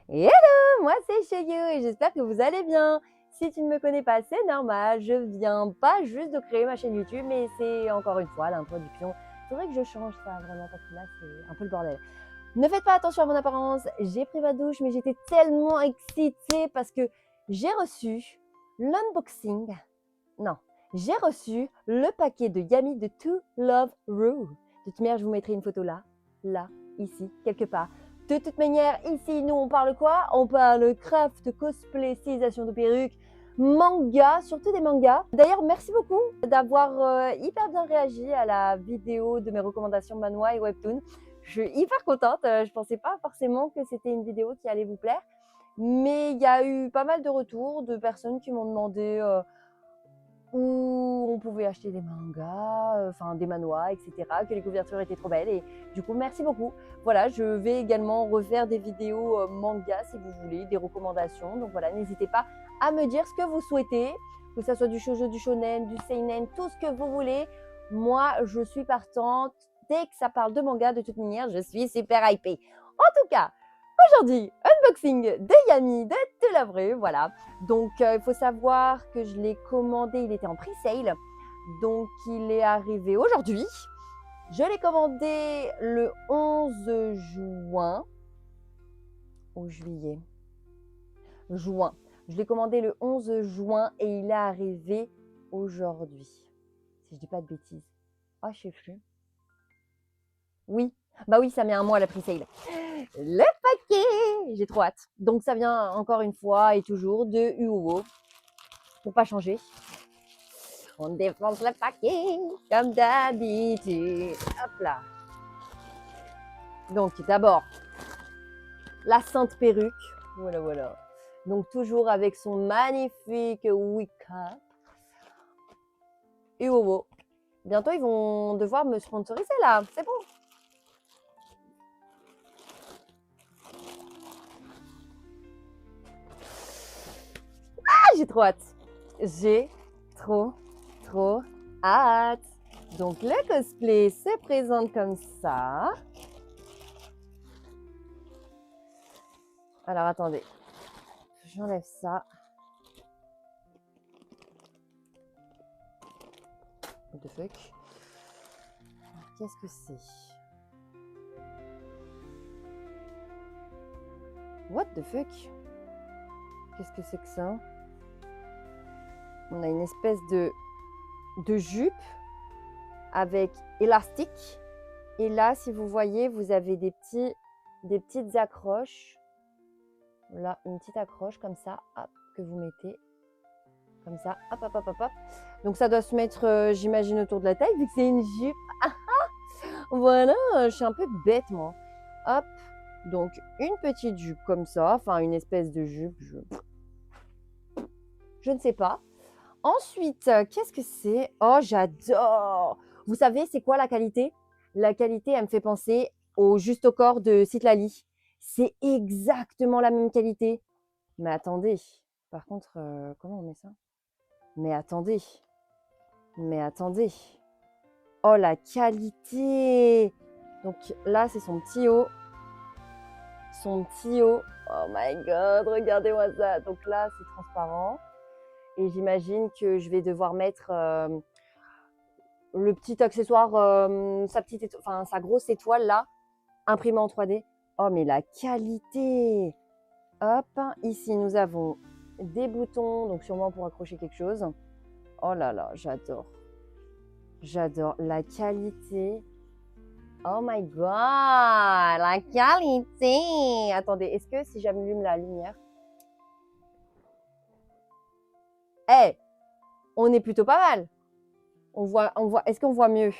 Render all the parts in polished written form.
Hello, moi c'est Shayou et j'espère que vous allez bien. Si tu ne me connais pas, c'est normal, je viens pas juste de créer ma chaîne YouTube, mais c'est encore une fois l'introduction. Il faudrait que je change ça vraiment parce que là c'est un peu le bordel. Ne faites pas attention à mon apparence, j'ai pris ma douche mais j'étais tellement excitée parce que j'ai reçu l'unboxing. Non, j'ai reçu le paquet de Yummy de To Love Ru. De toute manière, je vous mettrai une photo là, ici, quelque part. De toute manière, ici, nous, on parle quoi? On parle craft, cosplay, stylisation de perruques, manga, surtout des mangas. D'ailleurs, merci beaucoup d'avoir hyper bien réagi à la vidéo de mes recommandations manhwa et webtoon. Je suis hyper contente. Je pensais pas forcément que c'était une vidéo qui allait vous plaire. Mais il y a eu pas mal de retours de personnes qui m'ont demandé où on pouvait acheter des mangas, enfin des manhwas, etc., que les couvertures étaient trop belles. Et du coup, merci beaucoup. Voilà, je vais également refaire des vidéos manga si vous voulez, des recommandations. Donc voilà, n'hésitez pas à me dire ce que vous souhaitez, que ce soit du shoujo, du shonen, du seinen, tout ce que vous voulez. Moi, je suis partante. Dès que ça parle de manga, de toute manière, je suis super hypée. En tout cas, aujourd'hui, unboxing de Yummy de To Love Ru, voilà. Donc, il faut savoir que je l'ai commandé, il était en pre-sale. Donc, il est arrivé aujourd'hui. Je l'ai commandé le 11 juin ou juillet. Juin. Je l'ai commandé le 11 juin et il est arrivé aujourd'hui. Si je dis pas de bêtises. Ah, je sais plus. Oui. Bah oui, ça met un mois la pre-sale. Le paquet! J'ai trop hâte. Donc, ça vient encore une fois et toujours de UOO. Pour pas changer. On défonce le paquet comme d'habitude. Hop là. Donc d'abord, la sainte perruque. Voilà, voilà. Donc toujours avec son magnifique Wicca. Et Wowo. Bientôt, ils vont devoir me sponsoriser là. C'est bon. Ah, j'ai trop hâte. J'ai trop hâte. Donc le cosplay se présente comme ça. Alors attendez, j'enlève ça. What the fuck? Qu'est-ce que c'est? What the fuck? Qu'est-ce que c'est que ça? On a une espèce de jupe avec élastique. Et là, si vous voyez, vous avez des petites accroches. Là, une petite accroche comme ça, hop, que vous mettez. Comme ça, hop, hop, hop, hop, hop. Donc ça doit se mettre, j'imagine, autour de la taille, vu que c'est une jupe. Voilà, je suis un peu bête, moi. Hop, donc une petite jupe comme ça, enfin une espèce de jupe, je ne sais pas. Ensuite, qu'est-ce que c'est? Oh, j'adore! Vous savez, c'est quoi la qualité? La qualité, elle me fait penser au Juste au corps de Citlali. C'est exactement la même qualité. Mais attendez, par contre, comment on met ça? Mais attendez, mais attendez. Oh, la qualité! Donc là, c'est son petit haut. Son petit haut. Oh my god, regardez-moi ça. Donc là, c'est transparent. Et j'imagine que je vais devoir mettre le petit accessoire, sa grosse étoile là, imprimée en 3D. Oh, mais la qualité! Hop, ici nous avons des boutons, donc sûrement pour accrocher quelque chose. Oh là là, j'adore. J'adore la qualité. Oh my god, la qualité! Attendez, est-ce que si j'allume la lumière. Eh, hey, on est plutôt pas mal. On voit, est-ce qu'on voit mieux?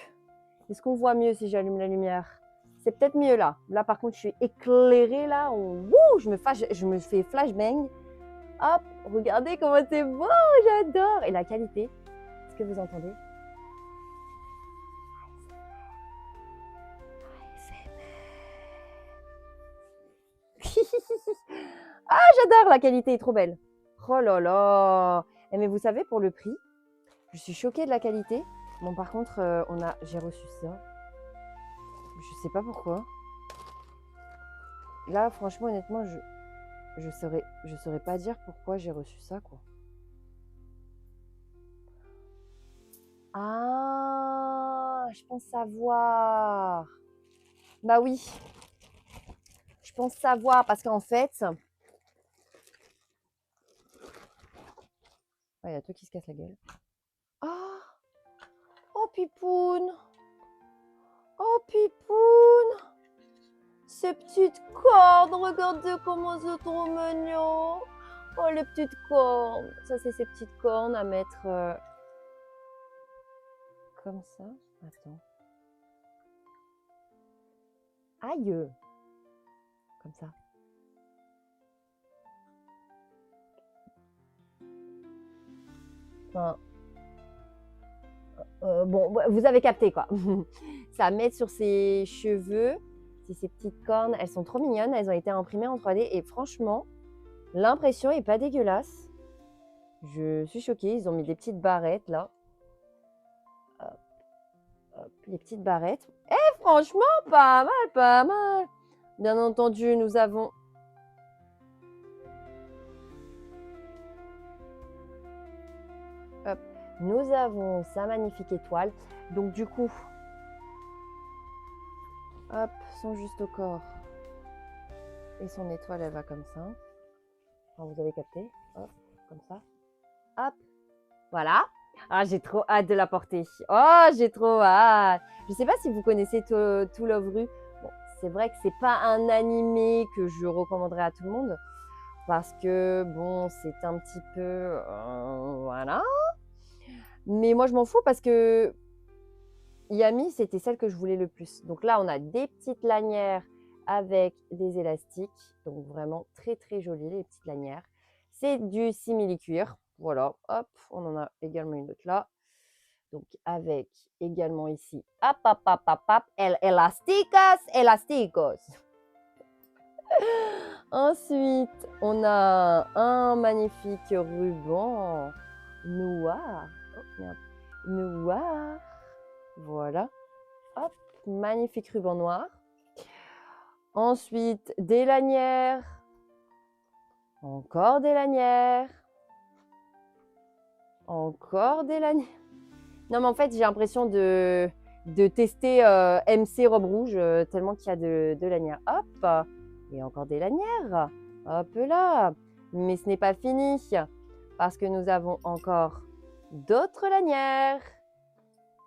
Est-ce qu'on voit mieux si j'allume la lumière? C'est peut-être mieux là. Là, par contre, je suis éclairée là. Wouh, je me fais flashbang. Hop, regardez comment c'est beau, j'adore. Et la qualité, est-ce que vous entendez? Ah, j'adore, la qualité est trop belle. Oh là là. Mais vous savez, pour le prix, je suis choquée de la qualité. Bon, par contre, j'ai reçu ça. Je sais pas pourquoi. Là, franchement, honnêtement, je saurais pas dire pourquoi j'ai reçu ça, quoi. Ah, je pense savoir. Bah oui, je pense savoir parce qu'en fait, il y a tout qui se casse la gueule. Ah, oh pipoune, oh pipoune, ces petites cornes, regardez comment c'est trop mignon. Oh les petites cornes, ça c'est ces petites cornes à mettre comme ça. Attends. Aïe, comme ça. Enfin, bon, vous avez capté quoi. Ça à mettre sur ses cheveux. C'est ces petites cornes, elles sont trop mignonnes. Elles ont été imprimées en 3D et franchement, l'impression est pas dégueulasse. Je suis choquée. Ils ont mis des petites barrettes là. Hop, hop, les petites barrettes. Eh, franchement, pas mal, pas mal. Bien entendu, nous avons. Hop, nous avons sa magnifique étoile. Donc du coup, hop, son juste au corps. Et son étoile, elle va comme ça. Enfin, vous avez capté. Hop, comme ça. Hop, voilà. Ah, j'ai trop hâte de la porter. Oh, j'ai trop hâte. Je ne sais pas si vous connaissez To Love Ru. Bon, c'est vrai que c'est pas un animé que je recommanderais à tout le monde parce que bon, c'est un petit peu voilà. Mais moi, je m'en fous parce que Yami, c'était celle que je voulais le plus. Donc là, on a des petites lanières avec des élastiques. Donc vraiment très très jolies les petites lanières. C'est du simili-cuir. Voilà, hop, on en a également une autre là. Donc avec également ici, hop, hop, hop, hop, hop, el elasticas, elasticos. Ensuite, on a un magnifique ruban noir. Oh, merde. Noir. Voilà. Hop, magnifique ruban noir. Ensuite, des lanières. Encore des lanières. Encore des lanières. Non, mais en fait, j'ai l'impression de tester MC robe rouge tellement qu'il y a de lanières. Hop, et encore des lanières. Hop là. Mais ce n'est pas fini parce que nous avons encore d'autres lanières.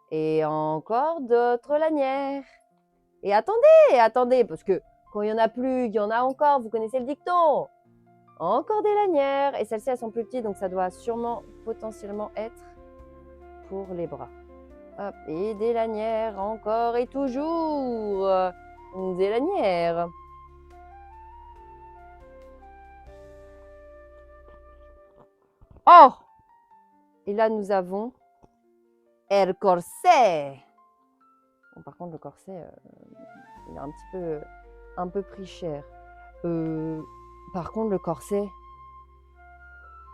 Et encore d'autres lanières. Et attendez, parce que quand il n'y en a plus, il y en a encore. Vous connaissez le dicton. Encore des lanières. Et celles-ci, elles sont plus petites, donc ça doit sûrement potentiellement être pour les bras. Hop, et des lanières, encore et toujours. Des lanières. Oh! Et là, nous avons el corset. Bon, par contre, le corset, il est un peu pris cher. Par contre, le corset,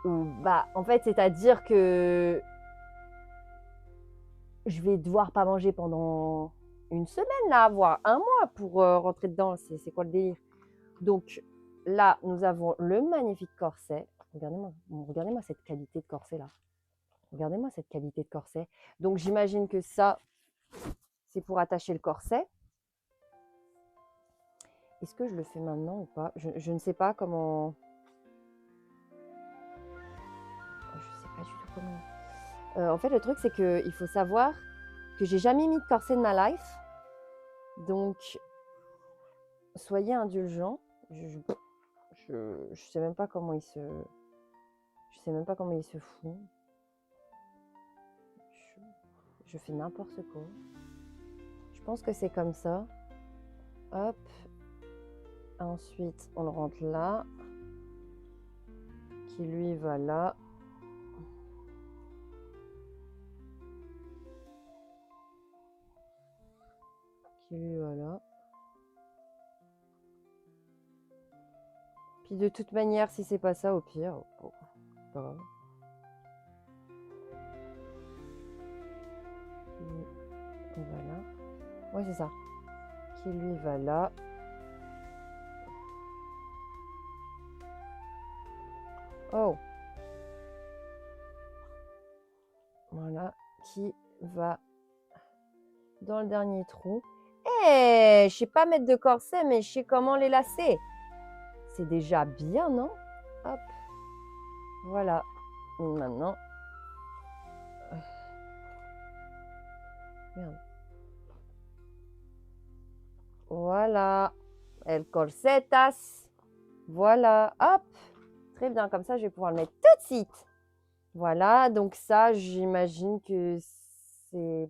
bah, en fait, c'est-à-dire que je vais devoir pas manger pendant une semaine, là, voire un mois pour rentrer dedans. C'est quoi le délire? Donc là, nous avons le magnifique corset. Regardez-moi cette qualité de corset là. Regardez-moi cette qualité de corset. Donc j'imagine que ça, c'est pour attacher le corset. Est-ce que je le fais maintenant ou pas? Je ne sais pas comment. Je ne sais pas du tout comment. En fait, le truc, c'est qu'il faut savoir que j'ai jamais mis de corset de ma life. Donc, soyez indulgents. Je sais même pas comment il se. Je sais même pas comment il se fout. Je fais n'importe quoi. Je pense que c'est comme ça. Hop. Ensuite, on le rentre là. Qui lui va là. Qui lui va là. Puis de toute manière, si c'est pas ça, au pire, bon, pas grave. Qui va là. Ouais, c'est ça. Qui lui va là. Oh. Voilà, qui va dans le dernier trou. Eh, je sais pas mettre de corset, mais je sais comment les lacer. C'est déjà bien, non? Hop. Voilà. Et maintenant. Merde. Voilà. El corsetas. Voilà. Hop. Très bien. Comme ça, je vais pouvoir le mettre tout de suite. Voilà. Donc ça, j'imagine que c'est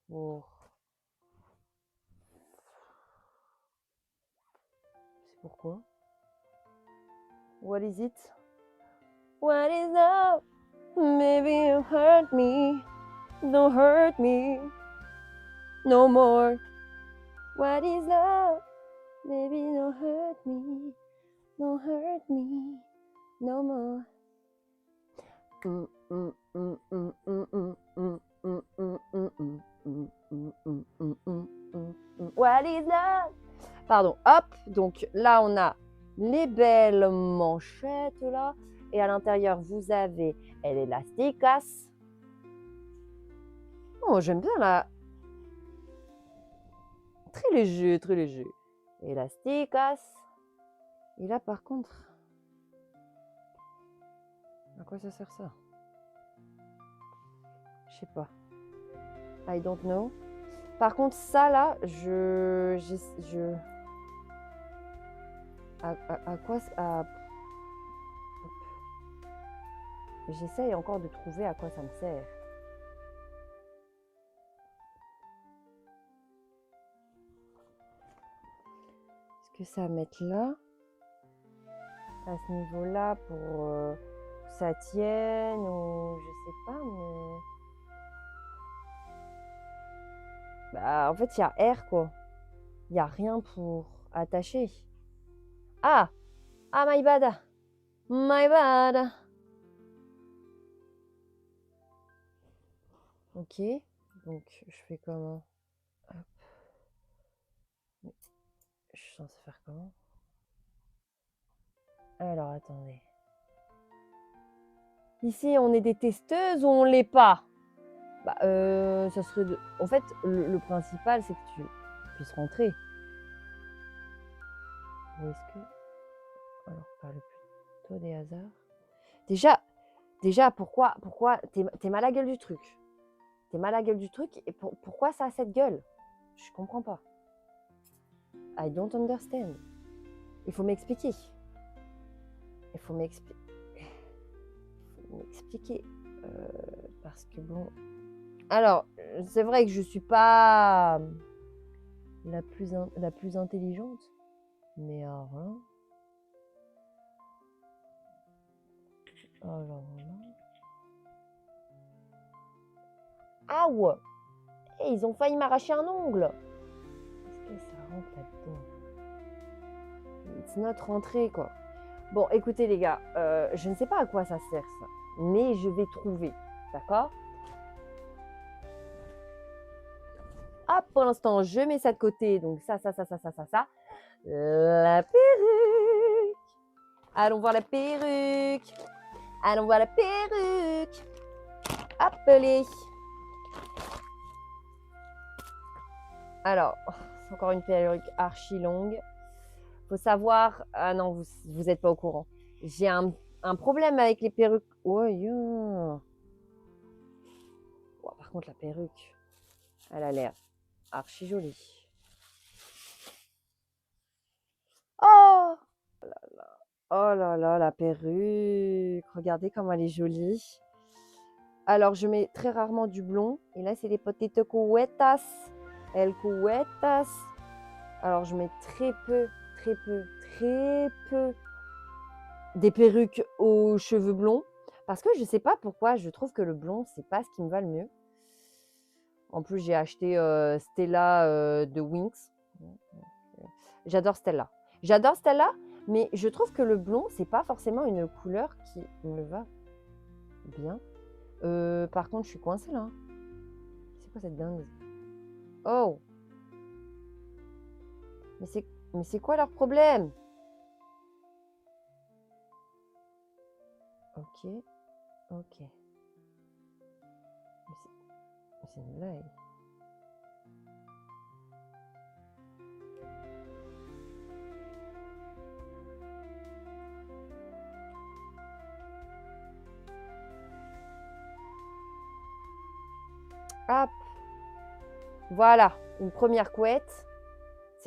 pour... C'est pourquoi? What is it? What is up? Maybe you hurt me. Don't hurt me no more. What is love? Baby, don't hurt me. Don't hurt me no more. What is love? Pardon, hop. Donc là, on a les belles manchettes là. Et à l'intérieur, vous avez l'élasticas. Oh, j'aime bien là. Très léger, très léger. Élasticas. Et là, par contre, à quoi ça sert ça? Je sais pas. I don't know. Par contre, ça là, à quoi j'essaye encore de trouver à quoi ça me sert. Est-ce que ça va mettre là, à ce niveau-là, pour que ça tienne, ou je sais pas, mais... Bah, en fait, il y a R, quoi. Il n'y a rien pour attacher. Ah! Ah, my bad! My bad! Ok, donc je fais comment? Hop. Je suis censée faire comment? Alors, attendez. Ici, on est des testeuses ou on l'est pas? Bah, ça serait de... En fait, le principal, c'est que tu puisses rentrer. Ou est-ce que... Alors, parle plutôt des hasards. Déjà, pourquoi t'es mal à la gueule du truc? T'es mal à la gueule du truc et pourquoi ça a cette gueule? Je comprends pas. I don't understand. Il faut m'expliquer. Il faut m'expliquer. Parce que bon... Alors, c'est vrai que je suis pas la plus intelligente. Mais alors là... Alors là... Aouh! Hey, ils ont failli m'arracher un ongle! Est-ce que ça rentre là-dedans? C'est notre rentrée, quoi. Bon, écoutez les gars, je ne sais pas à quoi ça sert ça, mais je vais trouver, d'accord? Hop, pour l'instant, je mets ça de côté, donc ça. La perruque! Allons voir la perruque! Allons voir la perruque! Hop, les! Alors, c'est encore une perruque archi longue. Faut savoir... Ah non, vous n'êtes pas au courant. J'ai un problème avec les perruques. Oh, yeah. Oh, par contre, la perruque, elle a l'air archi jolie. Oh! Oh là là, la perruque. Regardez comme elle est jolie. Alors, je mets très rarement du blond. Et là, c'est les potato cuetas. El cuetas. Alors, je mets très peu des perruques aux cheveux blonds. Parce que je ne sais pas pourquoi, je trouve que le blond, c'est pas ce qui me va le mieux. En plus, j'ai acheté Stella de Winx. J'adore Stella. Mais je trouve que le blond, c'est pas forcément une couleur qui me va bien. Par contre, je suis coincée là. C'est quoi cette dingue? Oh! Mais c'est quoi leur problème? Ok, ok. Mais c'est une blague. Hop, voilà, une première couette.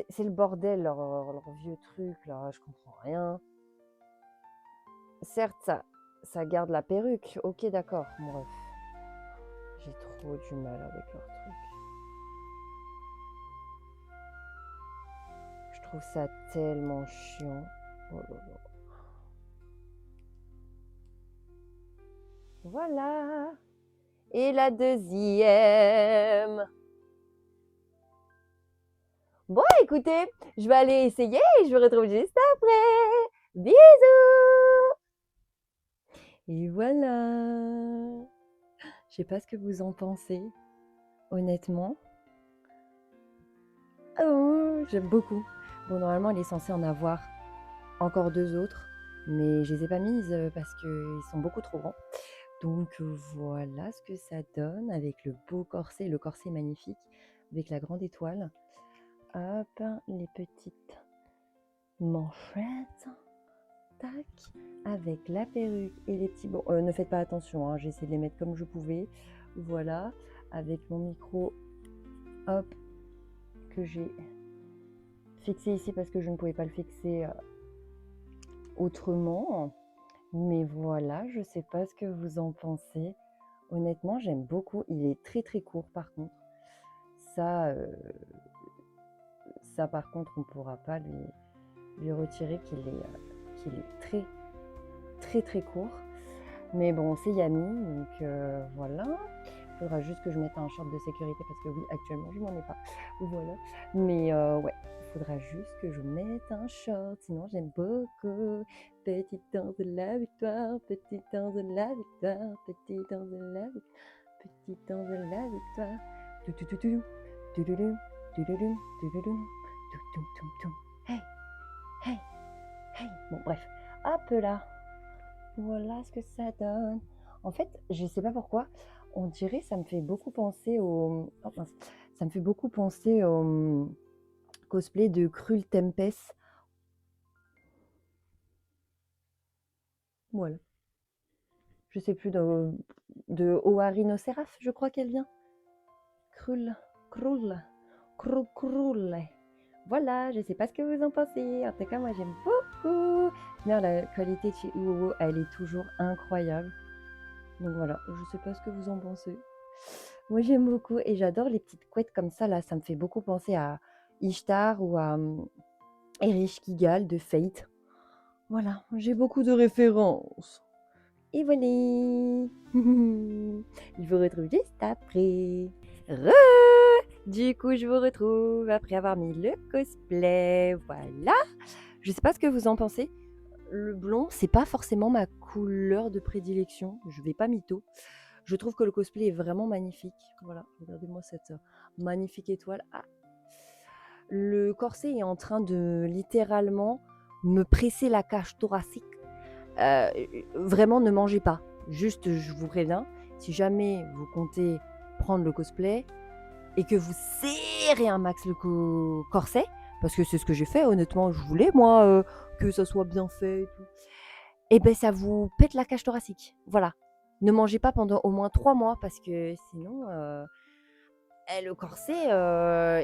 C'est le bordel, leur vieux truc, là, je comprends rien. Certes, ça garde la perruque, ok, d'accord, bref. J'ai trop du mal avec leur truc. Je trouve ça tellement chiant. Oh là là. Voilà. Et la deuxième. Bon, écoutez, je vais aller essayer et je vous retrouve juste après. Bisous. Et voilà. Je sais pas ce que vous en pensez, honnêtement. Oh, j'aime beaucoup. Bon, normalement, il est censé en avoir encore 2 autres, mais je les ai pas mises parce qu'ils sont beaucoup trop grands. Donc voilà ce que ça donne avec le beau corset. Le corset est magnifique avec la grande étoile. Hop, les petites manchettes. Tac, avec la perruque et les petits... Bon, ne faites pas attention, hein, j'ai essayé de les mettre comme je pouvais. Voilà, avec mon micro, hop, que j'ai fixé ici parce que je ne pouvais pas le fixer autrement. Mais voilà, je sais pas ce que vous en pensez. Honnêtement, j'aime beaucoup. Il est très très court par contre. Ça, par contre, on ne pourra pas lui retirer qu'il est très très très court. Mais bon, c'est Yami, donc voilà. Il faudra juste que je mette un short de sécurité parce que oui, actuellement, je m'en ai pas. Voilà. Mais ouais, il faudra juste que je mette un short, sinon j'aime beaucoup. Petit temps de la victoire, petit temps de la victoire, petit temps de la victoire, petit temps de la victoire. Hey, hey, hey. Bon, bref. Hop là. Voilà ce que ça donne. En fait, je sais pas pourquoi, on dirait ça me fait beaucoup penser au... Oh, mince. Ça me fait beaucoup penser au cosplay de Cruel Tempest. Voilà. Je sais plus, de Oarinoceraf, je crois qu'elle vient. Cruel. Voilà, je sais pas ce que vous en pensez. En tout cas, moi j'aime beaucoup. D'ailleurs, la qualité de chez Uowo, elle est toujours incroyable. Donc voilà, je sais pas ce que vous en pensez. Moi j'aime beaucoup et j'adore les petites couettes comme ça là, ça me fait beaucoup penser à Ishtar ou à Erich Kigal de Fate. Voilà, j'ai beaucoup de références. Et voilà. Je vous retrouve juste après. Du coup, je vous retrouve après avoir mis le cosplay. Voilà. Je sais pas ce que vous en pensez. Le blond, c'est pas forcément ma couleur de prédilection. Je vais pas mytho. Je trouve que le cosplay est vraiment magnifique. Voilà, regardez-moi cette magnifique étoile. Ah. Le corset est en train de littéralement me presser la cage thoracique. Vraiment, ne mangez pas. Juste, je vous préviens, si jamais vous comptez prendre le cosplay et que vous serrez un max le corset, parce que c'est ce que j'ai fait, honnêtement, je voulais, moi, que ça soit bien fait et tout, et ben ça vous pète la cage thoracique. Voilà. Ne mangez pas pendant au moins 3 mois parce que sinon, le corset,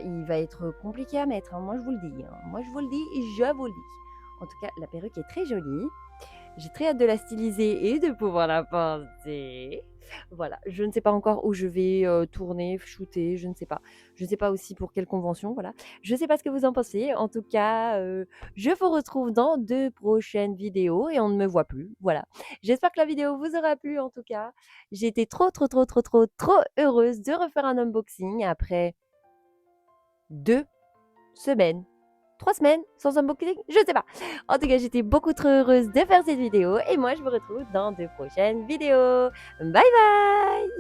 il va être compliqué à mettre, hein. Moi, je vous le dis, hein. Moi, je vous le dis et je vous le dis. En tout cas, la perruque est très jolie. J'ai très hâte de la styliser et de pouvoir la porter. Voilà, je ne sais pas encore où je vais tourner, shooter, je ne sais pas. Je ne sais pas aussi pour quelle convention, voilà. Je ne sais pas ce que vous en pensez. En tout cas, je vous retrouve dans de prochaines vidéos et on ne me voit plus. Voilà. J'espère que la vidéo vous aura plu en tout cas. J'ai été trop, trop, trop, trop, trop, trop heureuse de refaire un unboxing après 2 semaines. 3 semaines sans unboxing, je sais pas. En tout cas, j'étais beaucoup trop heureuse de faire cette vidéo et moi, je vous retrouve dans de prochaines vidéos. Bye bye.